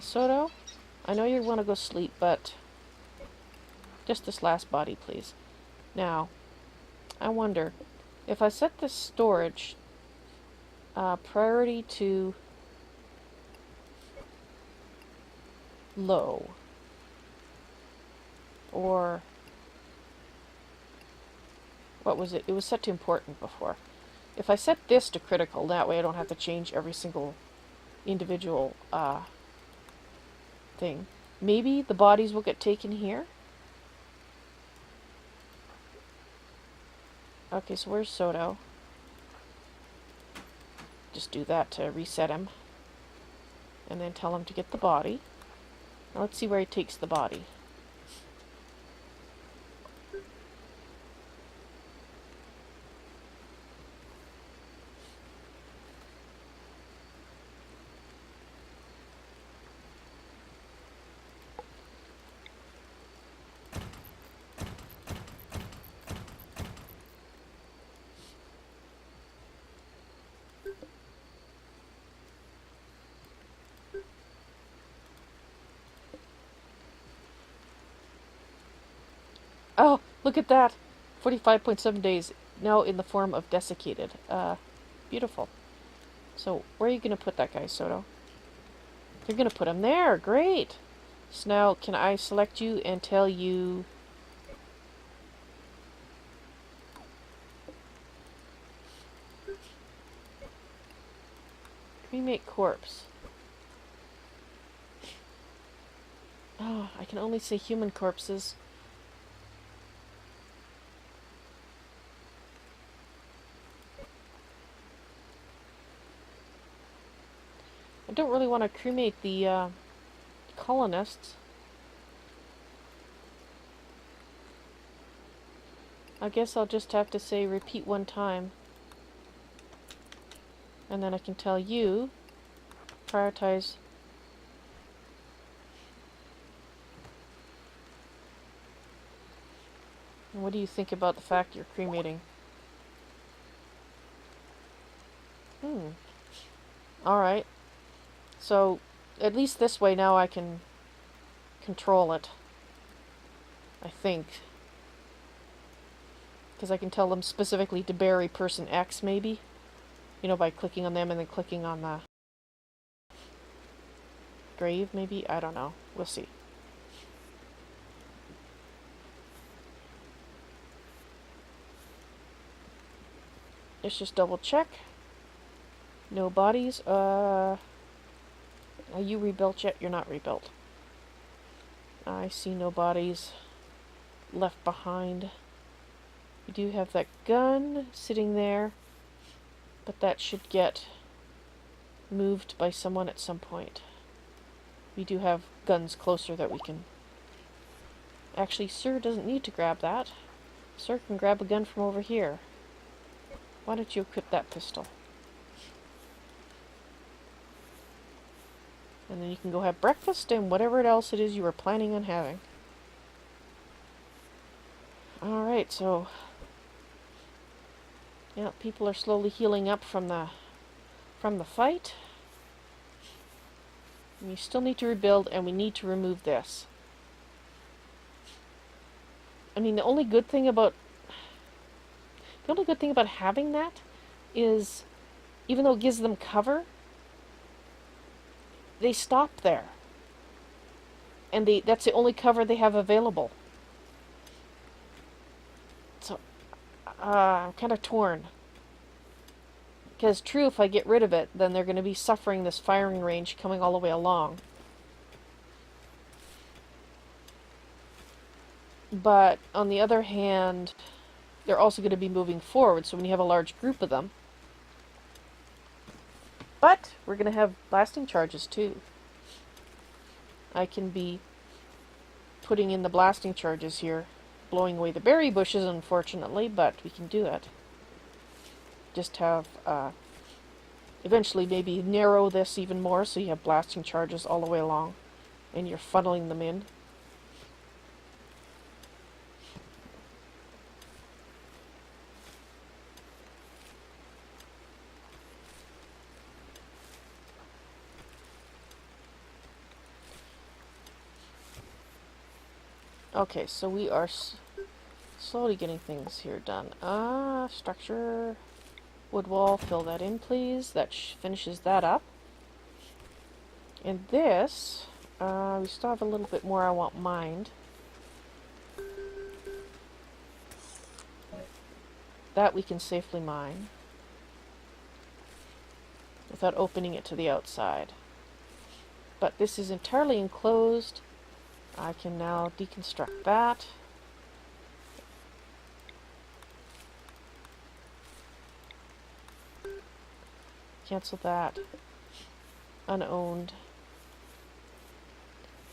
Soto, I know you want to go sleep, but just this last body, please. Now, I wonder, if I set this storage priority to low, or what was it? It was set to important before. If I set this to critical, that way I don't have to change every single individual thing. Maybe the bodies will get taken here. Okay, so where's Soto? Just do that to reset him. And then tell him to get the body. Now let's see where he takes the body. Oh, look at that! 45.7 days, now in the form of desiccated. Beautiful. So, where are you going to put that guy, Soto? You're going to put him there! Great! So now, can I select you and tell you... Cremate corpse. Oh, I can only say human corpses. I don't really want to cremate the colonists. I guess I'll just have to say repeat one time. And then I can tell you, prioritize. And what do you think about the fact you're cremating? Alright. So, at least this way now I can control it. I think. Because I can tell them specifically to bury person X, maybe. You know, by clicking on them and then clicking on the grave, maybe? I don't know. We'll see. Let's just double check. No bodies. Are you rebuilt yet? You're not rebuilt. I see no bodies left behind. We do have that gun sitting there, but that should get moved by someone at some point. We do have guns closer that we can... Actually, Sir doesn't need to grab that. Sir can grab a gun from over here. Why don't you equip that pistol? And then you can go have breakfast and whatever else it is you were planning on having. Alright, so... yeah, people are slowly healing up from the fight. And you still need to rebuild, and we need to remove this. I mean, the only good thing about having that is, even though it gives them cover, they stop there. And that's the only cover they have available. So, I'm kind of torn. Because true, if I get rid of it, then they're going to be suffering this firing range coming all the way along. But, on the other hand, they're also going to be moving forward, so when you have a large group of them. But, we're going to have blasting charges too. I can be putting in the blasting charges here. Blowing away the berry bushes, unfortunately, but we can do it. Just have, eventually maybe narrow this even more so you have blasting charges all the way along. And you're funneling them in. Okay, so we are slowly getting things here done. Structure, wood wall, fill that in, please. That finishes that up. And this, we still have a little bit more I want mined. That we can safely mine without opening it to the outside. But this is entirely enclosed. I can now deconstruct that. Cancel that. Unowned.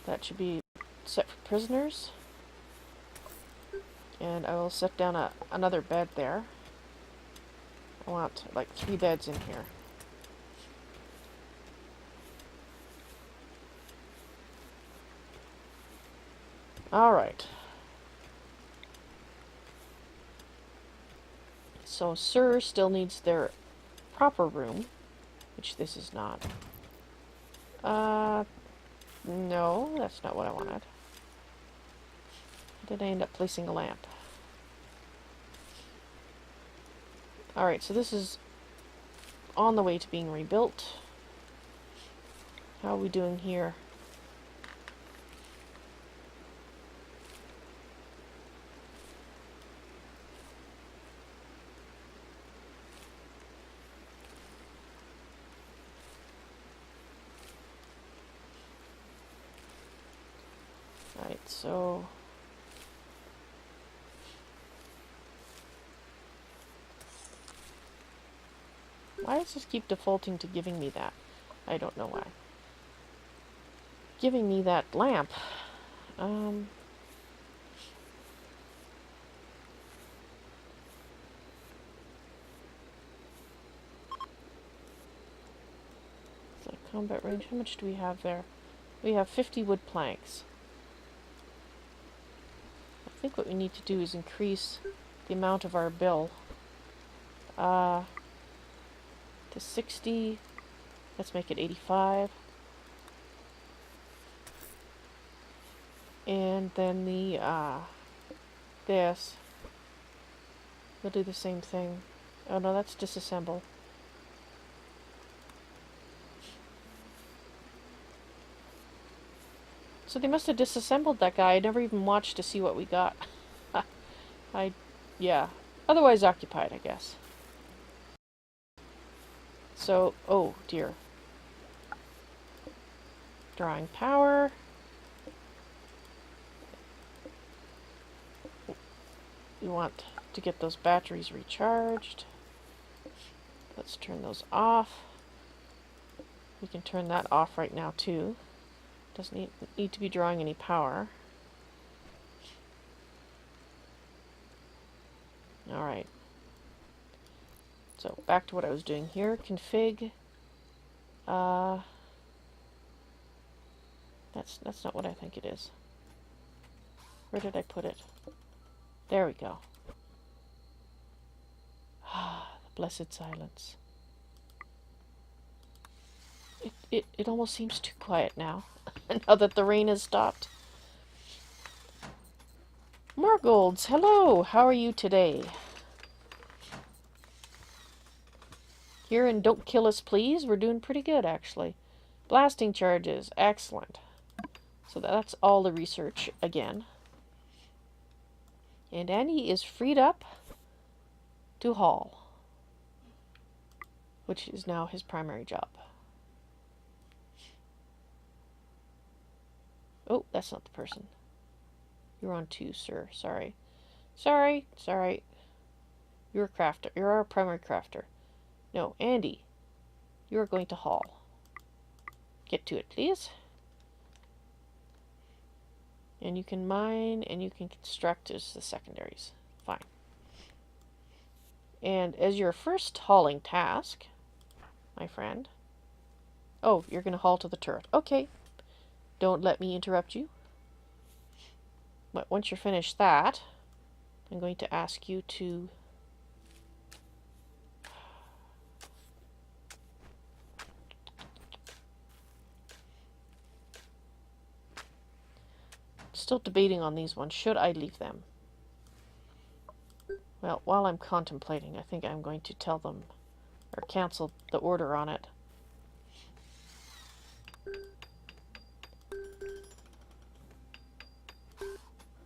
That should be set for prisoners. And I will set down another bed there. I want like 3 beds in here. Alright. So Sir still needs their proper room, which this is not. No, that's not what I wanted. Did I end up placing a lamp? Alright, so this is on the way to being rebuilt. How are we doing here? Alright, so why does this keep defaulting to giving me that? I don't know why. Giving me that lamp. So combat range, how much do we have there? We have 50 wood planks. I think what we need to do is increase the amount of our bill to 60. Let's make it 85. And then the this, we'll do the same thing. Oh no, that's disassemble. So they must have disassembled that guy. I never even watched to see what we got. Yeah. Otherwise occupied, I guess. So, oh dear. Drawing power. We want to get those batteries recharged. Let's turn those off. We can turn that off right now too. Doesn't need to be drawing any power. Alright. So back to what I was doing here. Config. That's not what I think it is. Where did I put it? There we go. Ah, the blessed silence. It almost seems too quiet now. Now that the rain has stopped. Margolds, hello! How are you today? Here in Don't Kill Us Please, we're doing pretty good actually. Blasting charges, excellent. So that's all the research again. And Addy is freed up to haul, which is now his primary job. Oh, that's not the person. You're on 2, sir. Sorry. Sorry. You're a crafter. You're our primary crafter. No, Andy. You're going to haul. Get to it, please. And you can mine and you can construct as the secondaries. Fine. And as your first hauling task, my friend... Oh, you're going to haul to the turret. Okay. Don't let me interrupt you. But once you're finished that, I'm going to ask you to Still debating on these ones. Should I leave them? Well, while I'm contemplating, I think I'm going to tell them or cancel the order on it.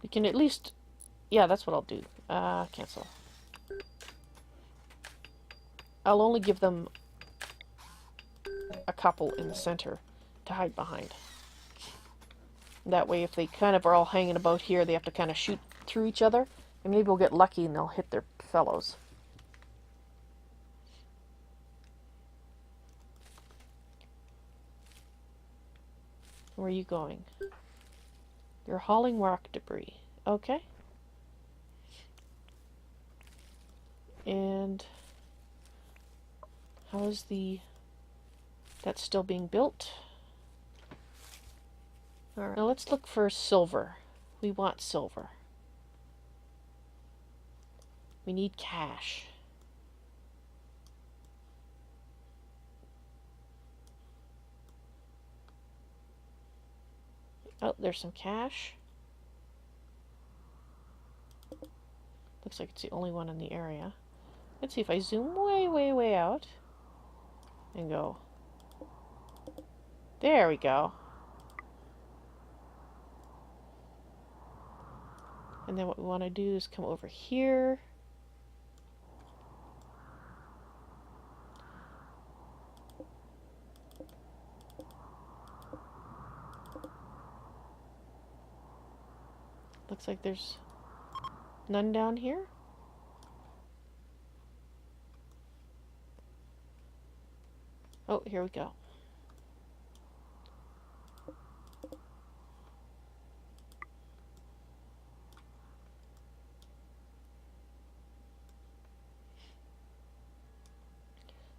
You can at least... Yeah, that's what I'll do. Cancel. I'll only give them a couple in the center to hide behind. That way, if they kind of are all hanging about here, they have to kind of shoot through each other. And maybe we'll get lucky and they'll hit their fellows. Where are you going? You're hauling rock debris. Okay. And how is the... That's still being built. Alright, now let's look for silver. We want silver. We need cash. Oh, there's some cash. Looks like it's the only one in the area. Let's see if I zoom way, way, way out. And go. There we go. And then what we want to do is come over here. Looks like there's none down here. Oh, here we go.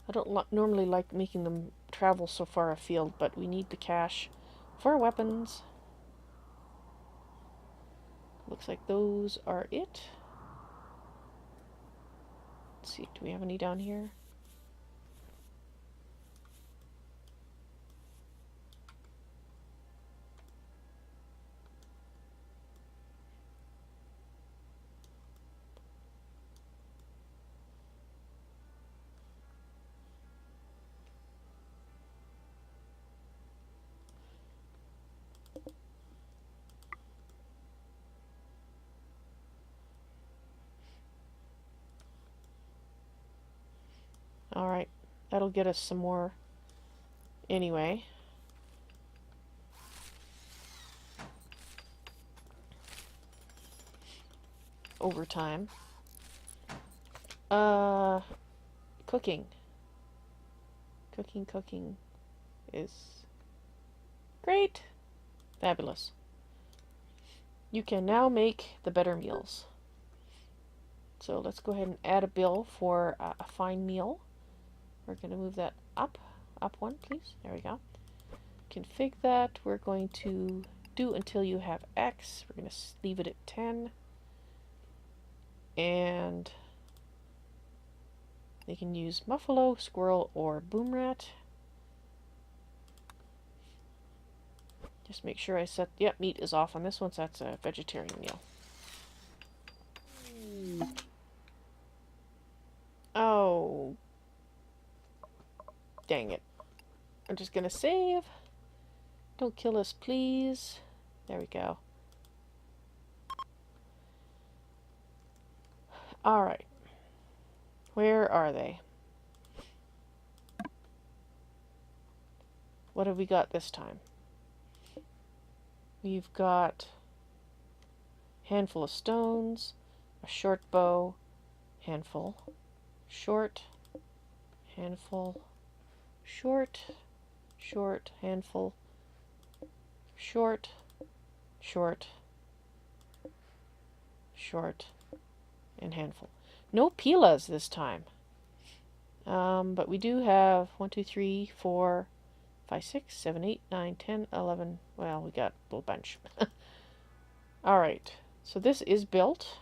I don't normally like making them travel so far afield, but we need the cash for weapons. Looks like those are it. Let's see, do we have any down here? Alright, that'll get us some more anyway. Overtime. Cooking. Cooking is great. Fabulous. You can now make the better meals. So let's go ahead and add a bill for a fine meal. We're going to move that up one, please. There we go. Config that. We're going to do until you have X. We're going to leave it at 10. And they can use muffalo, squirrel, or boom rat. Just make sure I set... Yep, meat is off on this one, so that's a vegetarian meal. Oh... Dang it. I'm just gonna save. Don't kill us, please. There we go. Alright. Where are they? What have we got this time? We've got a handful of stones, a short bow, handful, short, handful, short, short, handful, short, short, short, and handful. No pilas this time. But we do have 1, 2, 3, 4, 5, 6, 7, 8, 9, 10, 11. Well, we got a little bunch. Alright, so this is built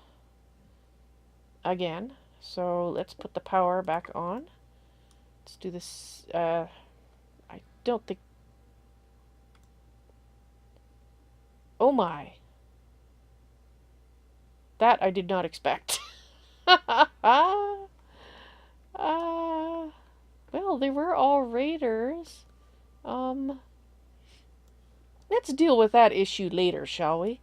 again. So let's put the power back on. Let's do this. I don't think... Oh my. That I did not expect. Well, they were all raiders. Let's deal with that issue later, shall we?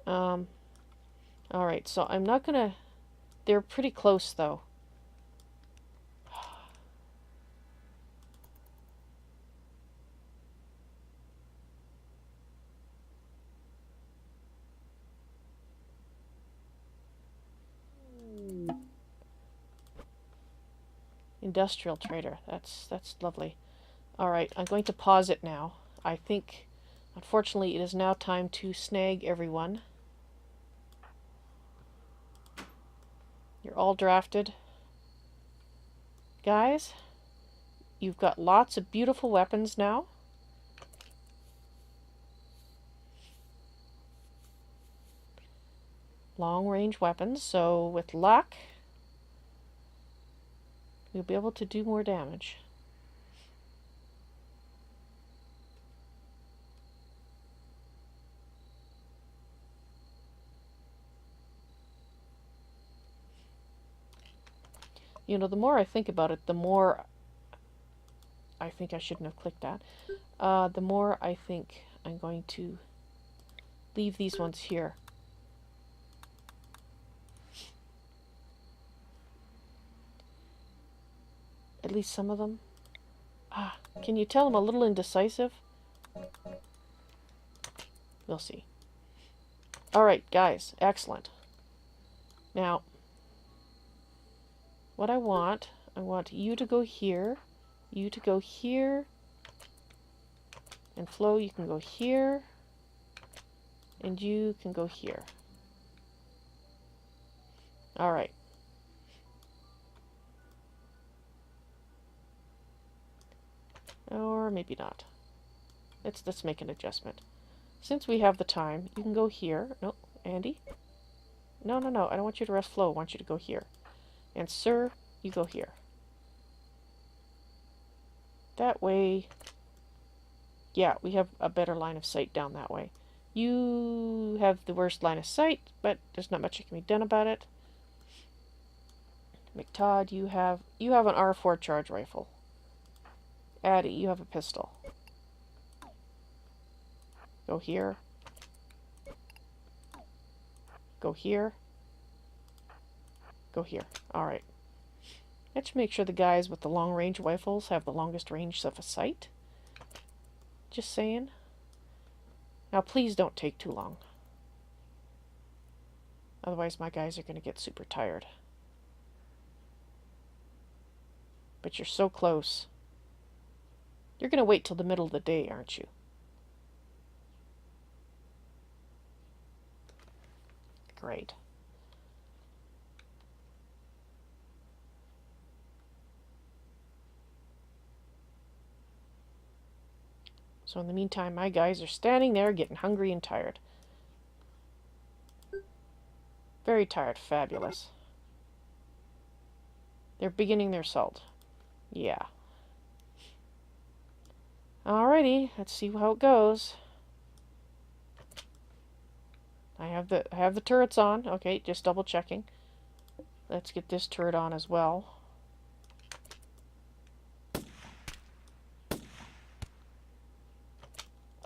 Alright, so I'm not gonna... They're pretty close, though. Industrial trader. That's lovely. Alright, I'm going to pause it now. I think, unfortunately, it is now time to snag everyone. You're all drafted. Guys, you've got lots of beautiful weapons now. Long-range weapons, so with luck, you'll be able to do more damage. You know, the more I think about it, the more I think I shouldn't have clicked that. The more I think I'm going to leave these ones here. At least some of them. Can you tell I'm a little indecisive? We'll see. Alright, guys. Excellent. Now, what I want you to go here, you to go here, and Flo, you can go here, and you can go here. Alright. Or maybe not. Let's make an adjustment. Since we have the time, you can go here. No, Andy? No, I don't want you to rest Flo. I want you to go here. And sir, you go here. That way, yeah, we have a better line of sight down that way. You have the worst line of sight, but there's not much that can be done about it. McTodd, you have an R4 charge rifle. Addy, you have a pistol. Go here. Go here. Go here. Alright. Let's make sure the guys with the long-range rifles have the longest range of a sight. Just saying. Now, please don't take too long. Otherwise, my guys are going to get super tired. But you're so close. You're going to wait till the middle of the day, aren't you? Great. So in the meantime, my guys are standing there getting hungry and tired. Very tired. Fabulous. They're beginning their assault. Yeah. Alrighty, let's see how it goes. I have the turrets on. Okay, just double checking. Let's get this turret on as well.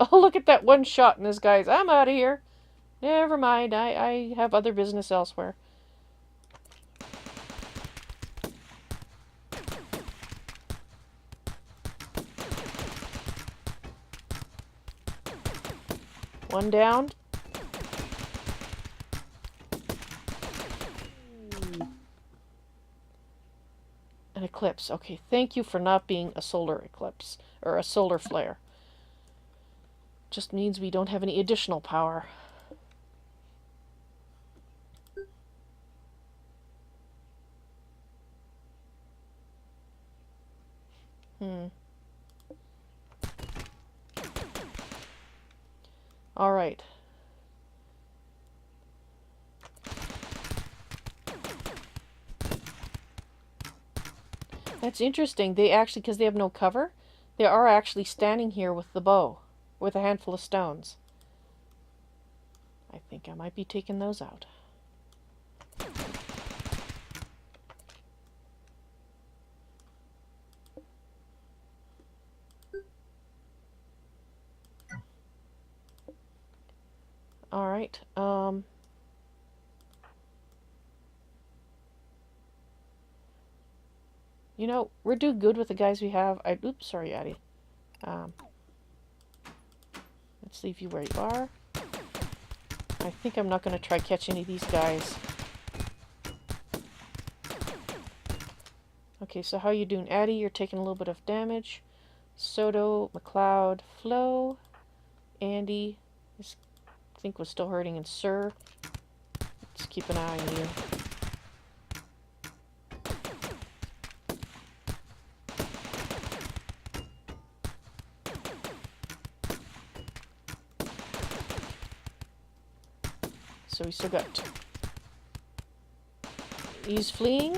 Oh, look at that one shot in this guy's. I'm out of here. Never mind. I have other business elsewhere. One down. An eclipse. Okay, thank you for not being a solar eclipse. Or a solar flare. Just means we don't have any additional power. All right. That's interesting. They actually, because they have no cover, they are actually standing here with the bow, with a handful of stones. I think I might be taking those out. Alright, you know, we're doing good with the guys we have. Oops, sorry, Addy. Let's leave you where you are. I think I'm not going to try catch any of these guys. Okay, so how you doing, Addy? You're taking a little bit of damage. Soto, McLeod, Flo, Andy, I think was still hurting, and Sir. Let's keep an eye on you. So we still got... He's fleeing.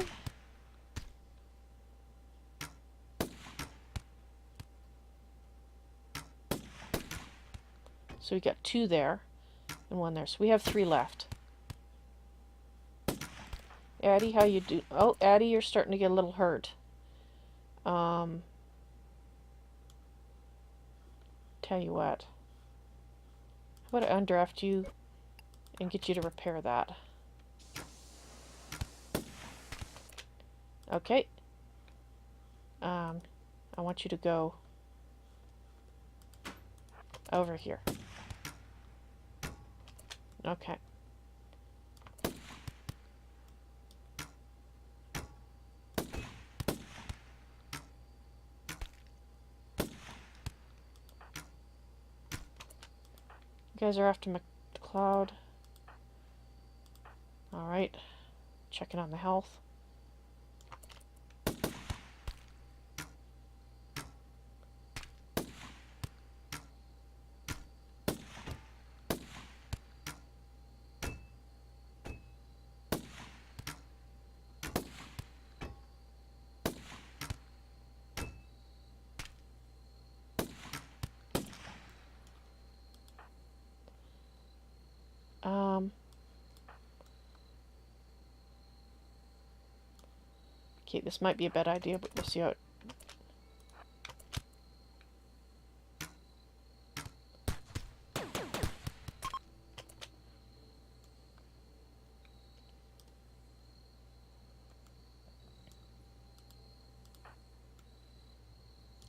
So we got 2 there and 1 there. So we have 3 left. Addy, how you do? Oh, Addy, you're starting to get a little hurt. Tell you what. How about I undraft you and get you to repair that? Okay. I want you to go over here. Okay. You guys are after McLeod. Alright. Checking on the health. Okay, this might be a bad idea, but we'll see how it...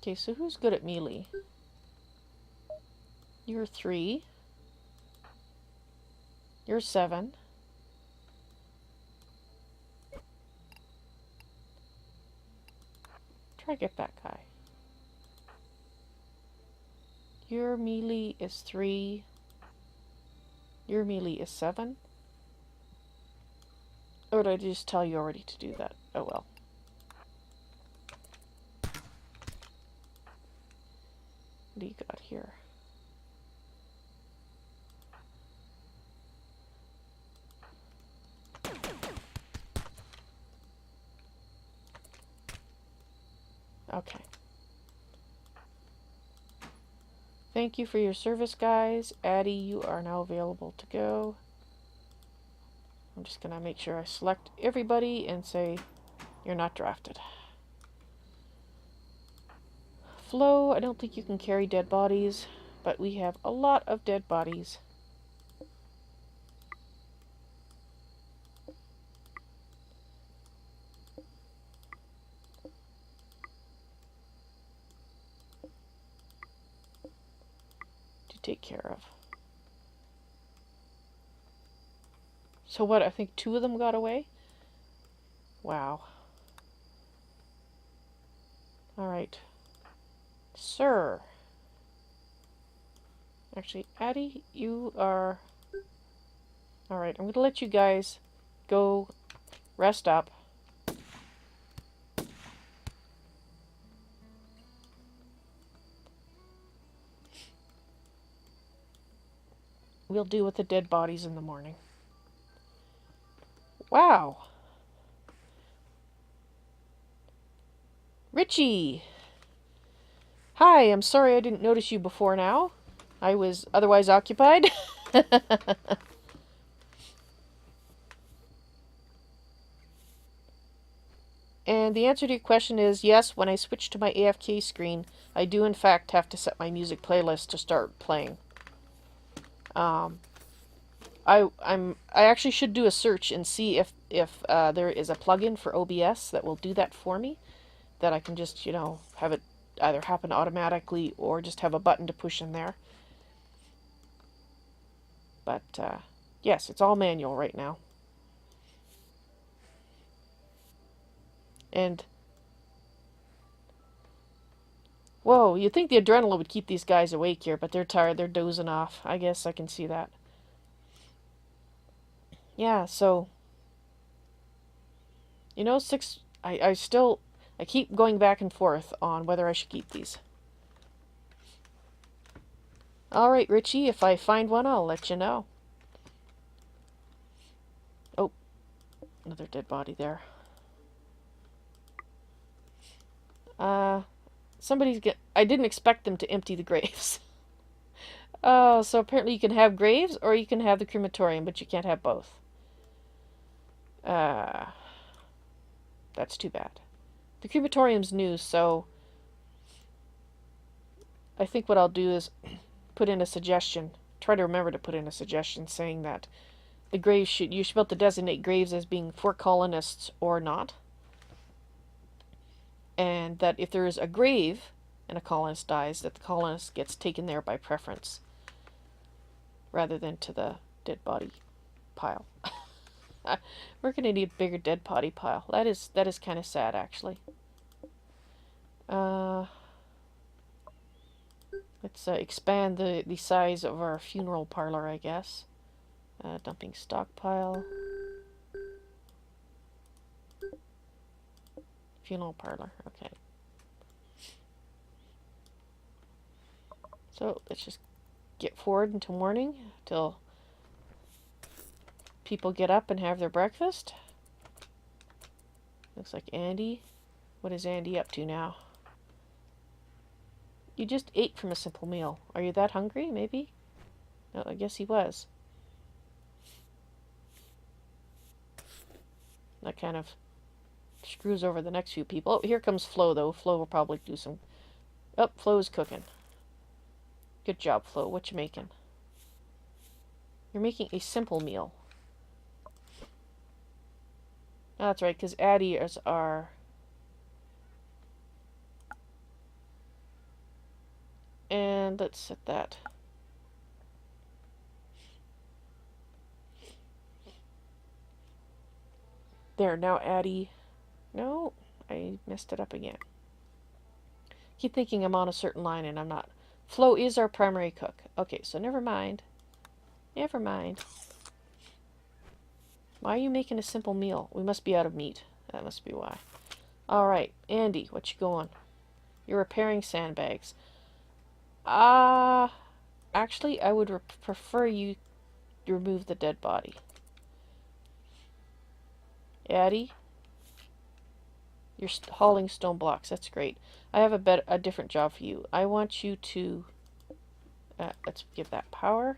Okay, so who's good at melee? You're 3. You're 7. Try to get that guy. Your melee is 3. Your melee is 7. Or did I just tell you already to do that? Oh well. What do you got here? Okay. Thank you for your service, guys. Addy, you are now available to go. I'm just going to make sure I select everybody and say you're not drafted. Flo, I don't think you can carry dead bodies, but we have a lot of dead bodies. Take care of. So what, I think 2 of them got away? Wow. Alright. Sir. Actually, Addy, you are... Alright, I'm going to let you guys go rest up. We'll deal with the dead bodies in the morning. Wow. Richie. Hi, I'm sorry I didn't notice you before now. I was otherwise occupied. And the answer to your question is yes, when I switch to my AFK screen, I do in fact have to set my music playlist to start playing. I actually should do a search and see if there is a plugin for OBS that will do that for me, that I can just, you know, have it either happen automatically or just have a button to push in there. But yes, it's all manual right now. And whoa, you'd think the adrenaline would keep these guys awake here, but they're tired, they're dozing off. I guess I can see that. Yeah, so you know, I keep going back and forth on whether I should keep these. Alright, Richie, if I find one, I'll let you know. Oh, another dead body there. I didn't expect them to empty the graves. Oh, so apparently you can have graves or you can have the crematorium, but you can't have both. That's too bad. The crematorium's new, so I think what I'll do is put in a suggestion. Try to remember to put in a suggestion saying that the graves you should be able to designate graves as being for colonists or not. And that if there is a grave and a colonist dies, that the colonist gets taken there by preference rather than to the dead body pile. We're going to need a bigger dead body pile. That is kind of sad, actually. Let's expand the size of our funeral parlor, I guess. Dumping stockpile. Funeral parlor, okay. So let's just get forward until morning, till people get up and have their breakfast. Looks like Andy. What is Andy up to now? You just ate from a simple meal. Are you that hungry, maybe? No, I guess he was. That kind of screws over the next few people. Oh, here comes Flo, though. Flo will probably do some... Oh, Flo's cooking. Good job, Flo. What you making? You're making a simple meal. Oh, that's right, because Addy is our... And let's set that. There, now Addy... No, I messed it up again. Keep thinking I'm on a certain line and I'm not. Flo is our primary cook. Okay, so never mind. Never mind. Why are you making a simple meal? We must be out of meat. That must be why. Alright, Andy, what you going? You're repairing sandbags. Actually, I would prefer you remove the dead body. Addy, you're hauling stone blocks. That's great. I have a different job for you. I want you to... let's give that power.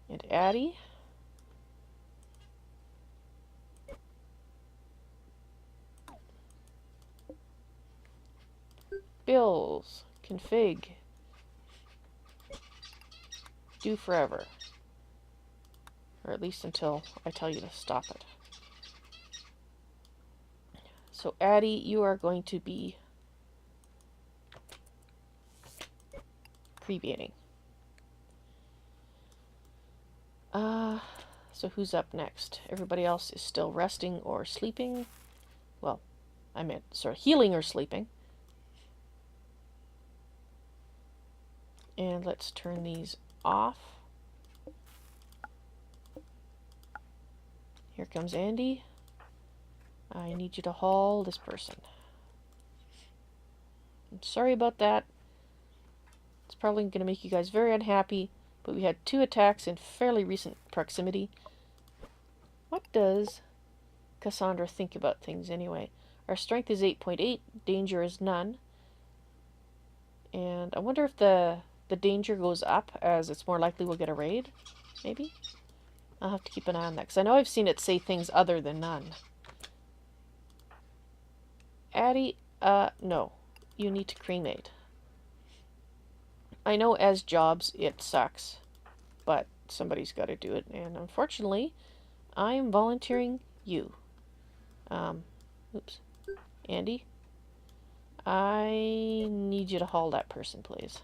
And Addy. Bills. Config. Do forever. Or at least until I tell you to stop it. So Addy, you are going to be creating. So who's up next? Everybody else is still resting or sleeping. Well, I meant sort of healing or sleeping. And let's turn these off. Here comes Andy. I need you to haul this person. I'm sorry about that. It's probably going to make you guys very unhappy, but we had 2 attacks in fairly recent proximity. What does Cassandra think about things anyway? Our strength is 8.8, danger is none. And I wonder if the danger goes up as it's more likely we'll get a raid, maybe? I'll have to keep an eye on that, because I know I've seen it say things other than none. Addy, no. You need to cremate. I know as jobs it sucks, but somebody's got to do it, and unfortunately, I am volunteering you. Oops. Andy, I need you to haul that person, please.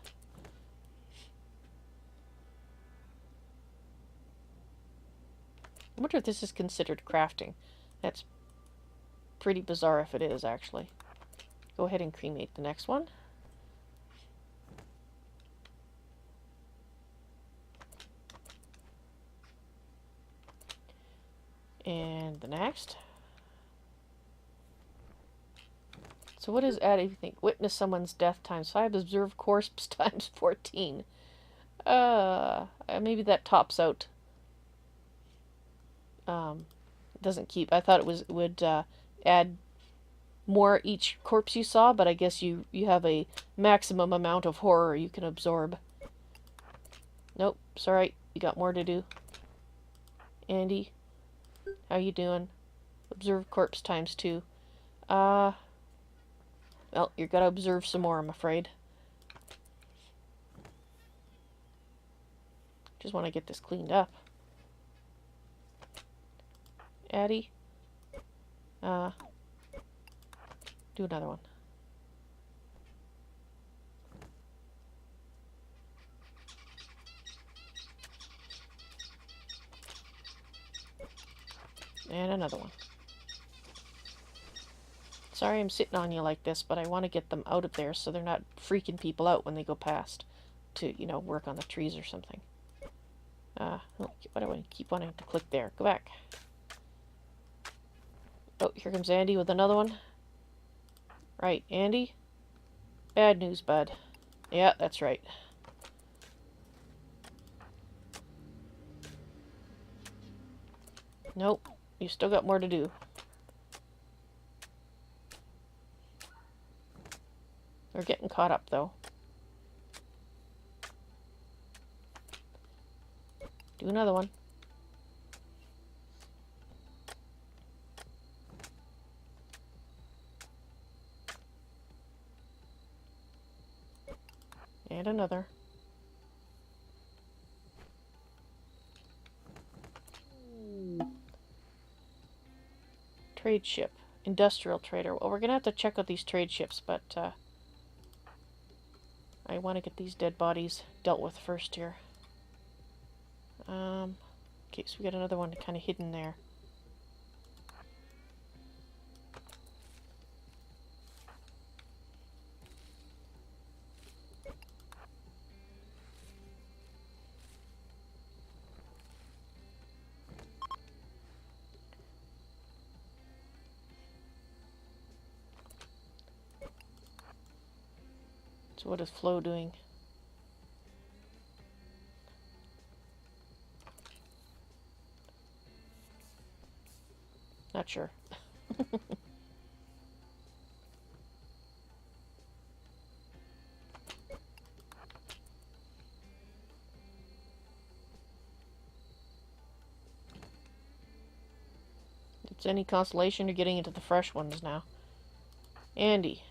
I wonder if this is considered crafting. That's pretty bizarre if it is, actually. Go ahead and cremate the next one. And the next. So what does Addy think? Witness someone's death times 5, observe corpse times 14. Maybe that tops out. Doesn't keep. I thought it would add more each corpse you saw, but I guess you have a maximum amount of horror you can absorb. Nope, it's alright. You got more to do. Andy, how you doing? Observe corpse times 2. Well, you're gonna observe some more, I'm afraid. Just want to get this cleaned up. Addy, do another one. And another one. Sorry I'm sitting on you like this, but I want to get them out of there so they're not freaking people out when they go past to, you know, work on the trees or something. Why do I keep wanting to click there? Go back. Oh, here comes Andy with another one. Right, Andy? Bad news, bud. Yeah, that's right. Nope, you still got more to do. We're getting caught up, though. Do another one. And another. Trade ship. Industrial trader. Well, we're going to have to check out these trade ships, but I want to get these dead bodies dealt with first here. Okay, so we got another one kind of hidden there. So what is Flo doing? Not sure. It's any consolation, you're getting into the fresh ones now. Andy.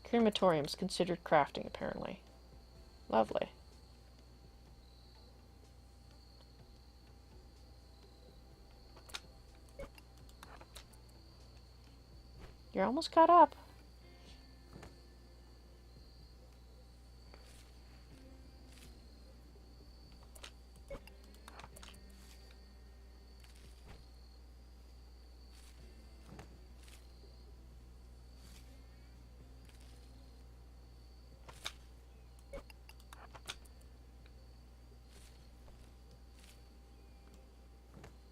Crematorium's considered crafting, apparently. Lovely. You're almost caught up.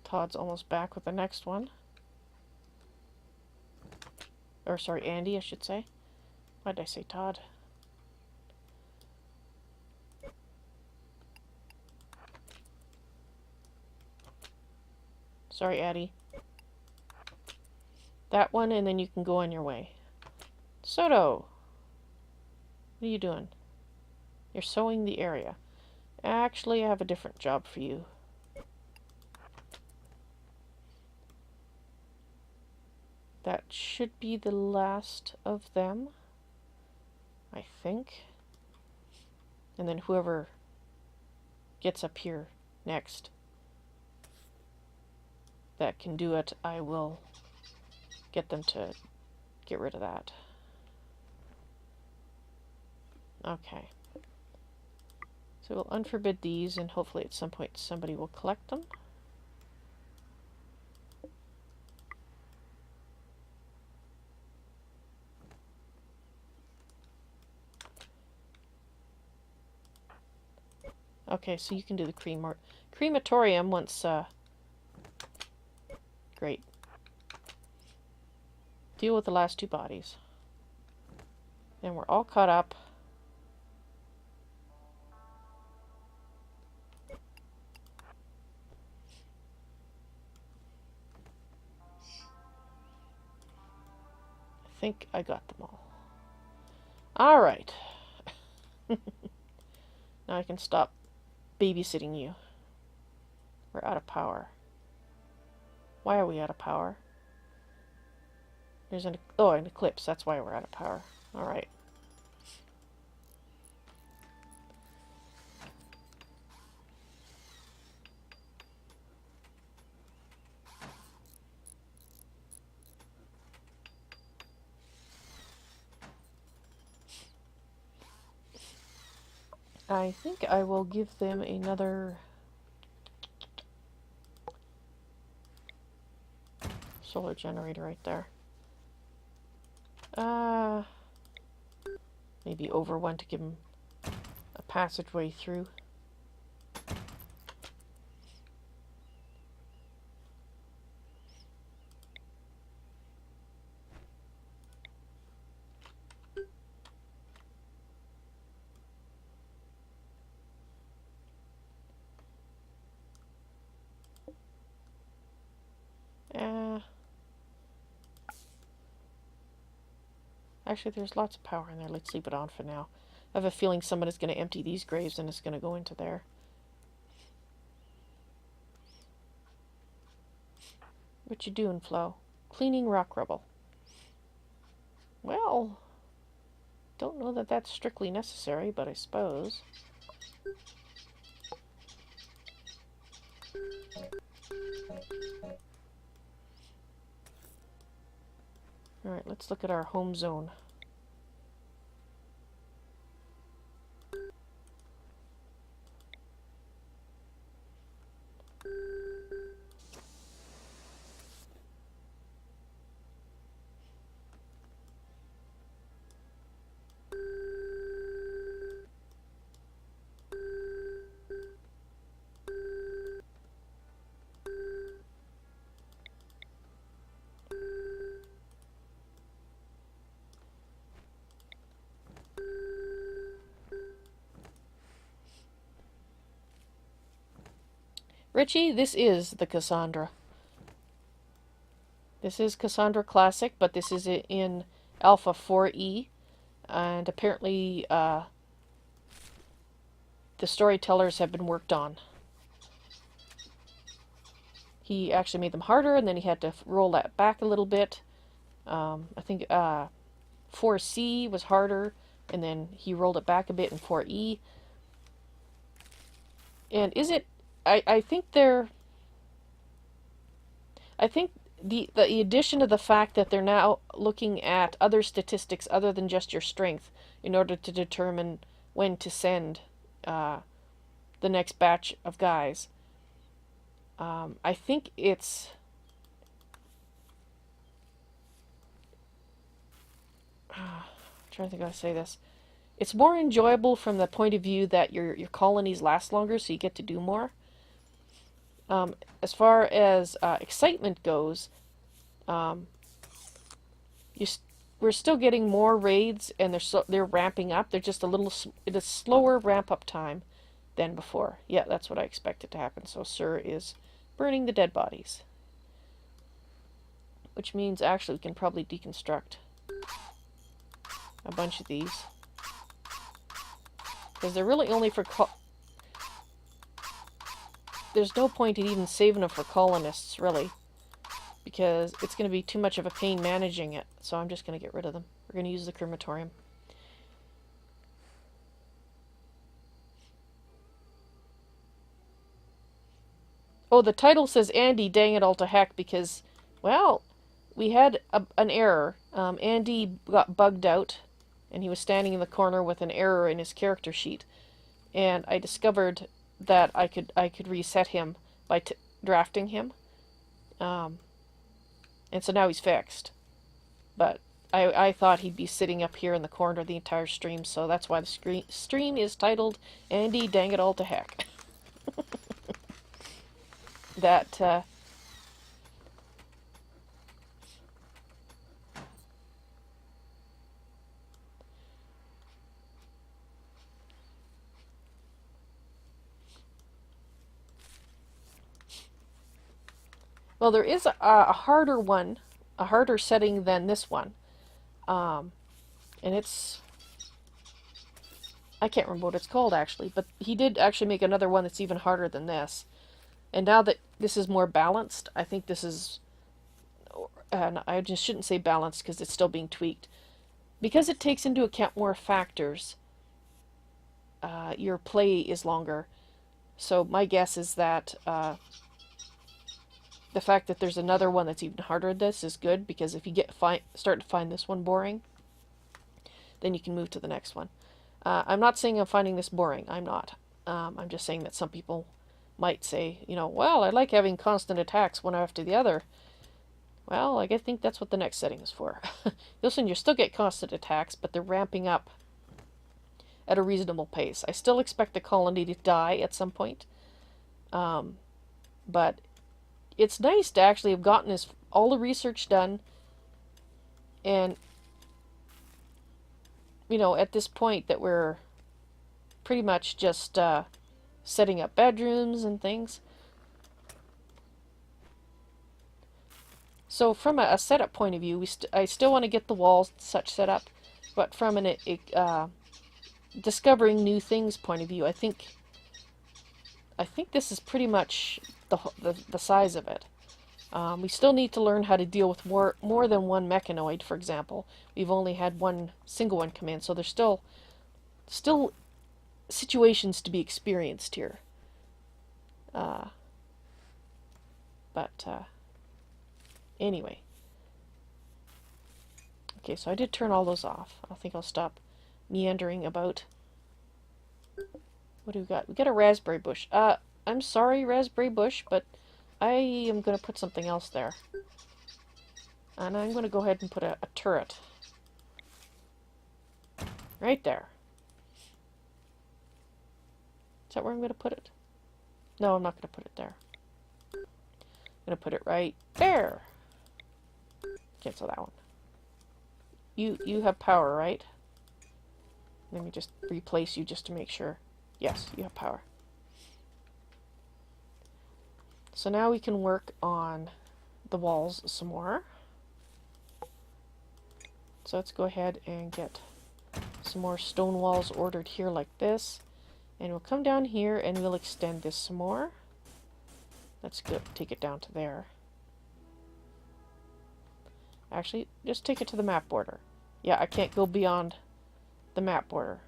Todd's almost back with the next one. Or, sorry, Andy, I should say. Why did I say Todd? Sorry, Addy. That one, and then you can go on your way. Soto! What are you doing? You're sewing the area. Actually, I have a different job for you. That should be the last of them, I think. And then whoever gets up here next that can do it, I will get them to get rid of that. Okay. So we'll unforbid these, and hopefully at some point somebody will collect them. Okay, so you can do the crematorium once, great. Deal with the last two bodies. And we're all caught up. I think I got them all. Alright. Now I can stop babysitting you. We're out of power. Why are we out of power? There's an eclipse. That's why we're out of power. Alright. I think I will give them another solar generator right there. Maybe over one to give them a passageway through. Actually, there's lots of power in there. Let's leave it on for now. I have a feeling someone is going to empty these graves and it's going to go into there. What you doing, Flo? Cleaning rock rubble. Well, don't know that that's strictly necessary, but I suppose. Alright, let's look at our home zone. Richie, this is the Cassandra. This is Cassandra Classic, but this is in Alpha 4E. And apparently, the Storytellers have been worked on. He actually made them harder, and then he had to roll that back a little bit. I think 4C was harder, and then he rolled it back a bit in 4E. And is it... I think they're... I think the addition of the fact that they're now looking at other statistics other than just your strength in order to determine when to send the next batch of guys. I think it's... I'm trying to think how to say this. It's more enjoyable from the point of view that your colonies last longer, so you get to do more. As far as excitement goes, we're still getting more raids, and they're ramping up. They're just it is slower ramp up time than before. Yeah, that's what I expected to happen. So Sir is burning the dead bodies, which means actually we can probably deconstruct a bunch of these, because they're really only for there's no point in even saving them for colonists, really. because it's going to be too much of a pain managing it. So I'm just going to get rid of them. We're going to use the crematorium. Oh, the title says Andy, dang it all to heck, because, well, we had an error. Andy got bugged out, and he was standing in the corner with an error in his character sheet. And I discovered that I could reset him by drafting him. And so now he's fixed. But I thought he'd be sitting up here in the corner the entire stream, so that's why the stream is titled Andy, dang it all to heck. That, well, there is a harder one, a harder setting than this one. And it's, I can't remember what it's called actually, but he did actually make another one that's even harder than this. And now that this is more balanced, I think this is, and I just shouldn't say balanced because it's still being tweaked. Because it takes into account more factors, your play is longer. So my guess is that the fact that there's another one that's even harder than this is good, because if you start to find this one boring, then you can move to the next one. I'm not saying I'm finding this boring. I'm not. I'm just saying that some people might say, you know, well, I like having constant attacks one after the other. Well, I think that's what the next setting is for. Listen, you still get constant attacks, but they're ramping up at a reasonable pace. I still expect the colony to die at some point. But it's nice to actually have gotten all the research done. And, you know, at this point that we're pretty much just setting up bedrooms and things. So from a setup point of view, I still want to get the walls such set up, but from an discovering new things point of view, I think this is pretty much the size of it. We still need to learn how to deal with more than one mechanoid, for example. We've only had one single one come in, so there's still situations to be experienced here. Anyway. Okay, so I did turn all those off. I think I'll stop meandering about. What do we got? We got a raspberry bush. I'm sorry, raspberry bush, but I am going to put something else there. And I'm going to go ahead and put a turret. Right there. Is that where I'm going to put it? No, I'm not going to put it there. I'm going to put it right there. Cancel that one. You have power, right? Let me just replace you just to make sure. Yes, you have power. So now we can work on the walls some more. So let's go ahead and get some more stone walls ordered here like this. And we'll come down here and we'll extend this some more. Let's go take it down to there. Actually, just take it to the map border. Yeah, I can't go beyond the map border.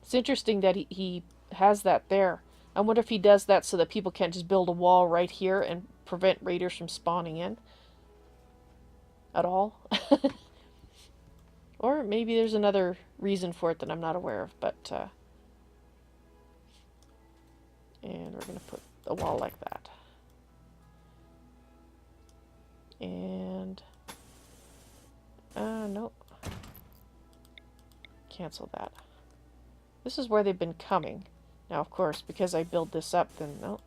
It's interesting that he has that there. I wonder if he does that so that people can't just build a wall right here and prevent raiders from spawning in at all. Or maybe there's another reason for it that I'm not aware of, but and we're going to put a wall like that. And nope. Cancel that. This is where they've been coming. Now, of course, because I build this up, then no.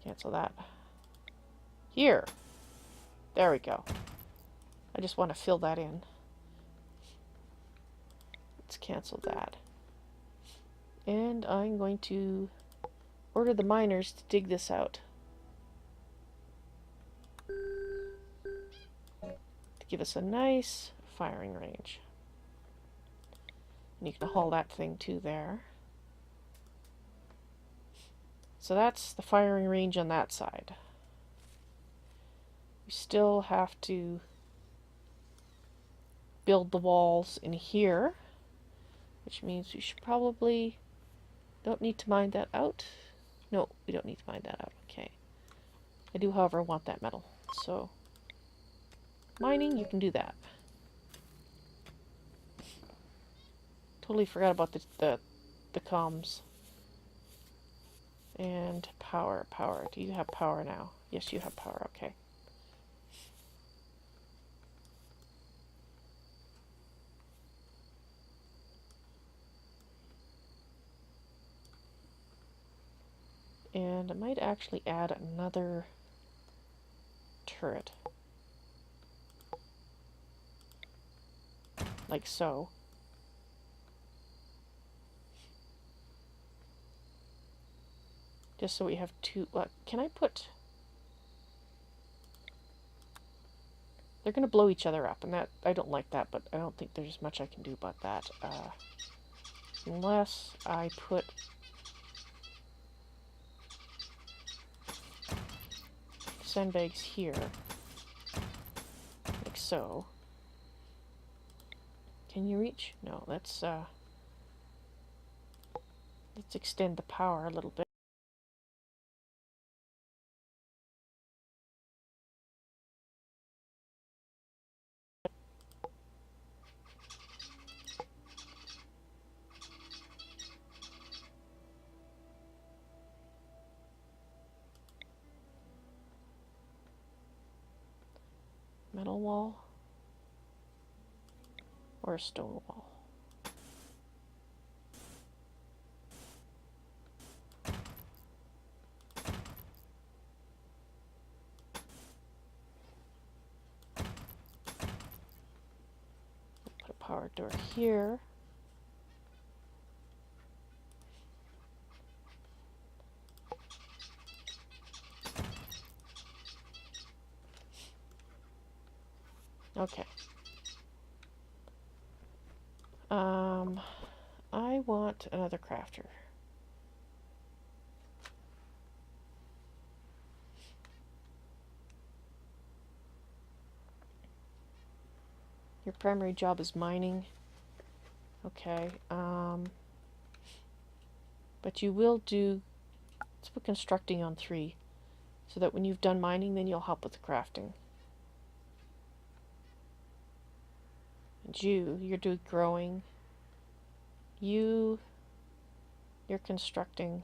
Cancel that. Here. There we go. I just want to fill that in. Let's cancel that. And I'm going to order the miners to dig this out. To give us a nice firing range. And you can haul that thing to there. So that's the firing range on that side. We still have to build the walls in here, which means we should probably don't need to mine that out. No, we don't need to mine that out. Okay. I do, however, want that metal. So, mining, you can do that. Totally forgot about the comms. And power. Do you have power now? Yes, you have power. Okay. And I might actually add another turret. Like so. Just so we have two... can I put... They're going to blow each other up, and that I don't like that, but I don't think there's much I can do about that. Unless I put... sandbags here. Like so. Can you reach? No, let's extend the power a little bit. Metal wall. Or a stone wall. Put a power door here. Okay. I want another crafter. Your primary job is mining. Okay. But you will do... Let's put constructing on 3. So that when you've done mining, then you'll help with the crafting. And you're doing growing. You're constructing.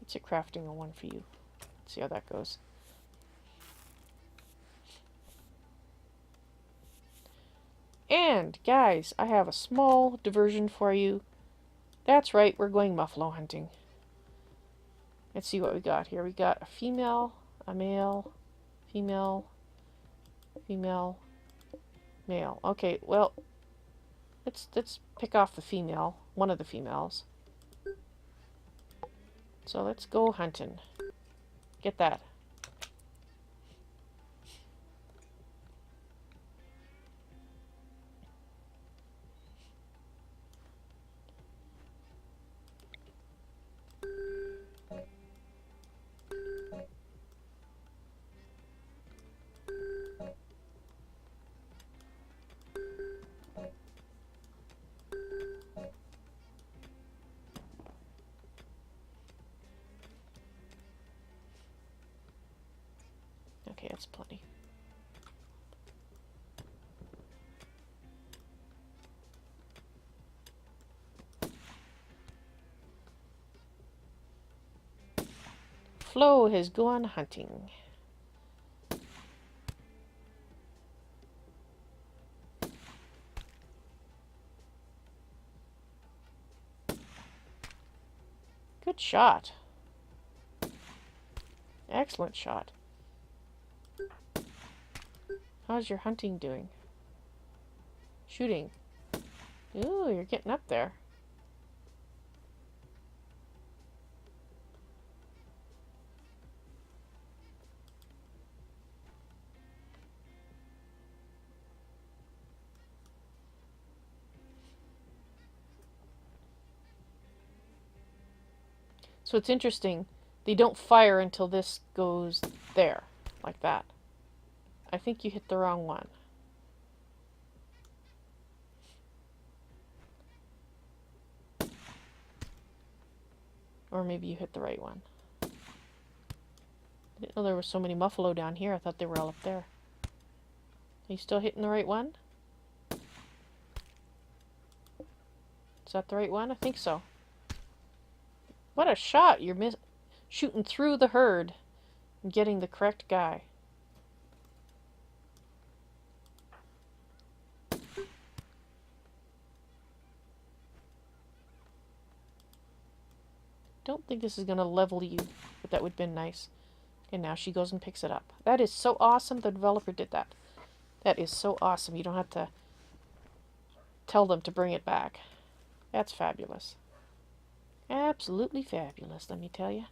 It's a crafting on 1 for you. Let's see how that goes. And, guys, I have a small diversion for you. That's right, we're going muffalo hunting. Let's see what we got here. We got a female, a male, female, female, male. Okay, well, let's pick off the female, one of the females. So let's go hunting. Get that. Okay, that's plenty. Flo has gone hunting. Good shot. Excellent shot. How's your hunting doing? Shooting. Ooh, you're getting up there. So it's interesting. They don't fire until this goes there, like that. I think you hit the wrong one. Or maybe you hit the right one. I didn't know there were so many muffalo down here. I thought they were all up there. Are you still hitting the right one? Is that the right one? I think so. What a shot! You're shooting through the herd and getting the correct guy. Don't think this is going to level you, but that would have been nice. And now she goes and picks it up. That is so awesome the developer did that. That is so awesome. You don't have to tell them to bring it back. That's fabulous. Absolutely fabulous, let me tell you.